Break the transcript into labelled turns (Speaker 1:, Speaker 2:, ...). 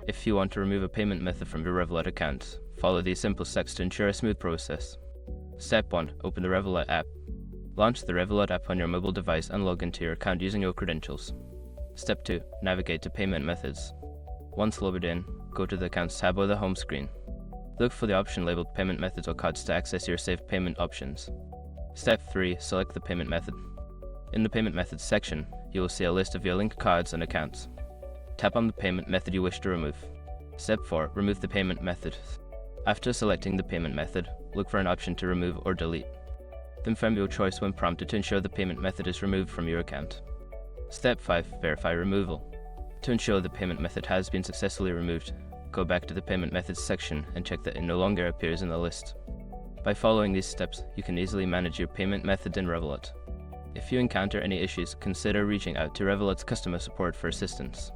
Speaker 1: If you want to remove a payment method from your Revolut account, follow these simple steps to ensure a smooth process. Step 1. Open the Revolut app. Launch the Revolut app on your mobile device and log into your account using your credentials. Step 2. Navigate to Payment Methods. Once logged in, go to the Accounts tab or the home screen. Look for the option labeled Payment Methods or Cards to access your saved payment options. Step 3. Select the payment method. In the Payment Methods section, you will see a list of your linked cards and accounts. Tap on the payment method you wish to remove. Step 4. Remove the payment method. After selecting the payment method, look for an option to remove or delete. Confirm your choice when prompted to ensure the payment method is removed from your account. Step 5. Verify removal. To ensure the payment method has been successfully removed, go back to the Payment Methods section and check that it no longer appears in the list. By following these steps, you can easily manage your payment method in Revolut. If you encounter any issues, consider reaching out to Revolut's customer support for assistance.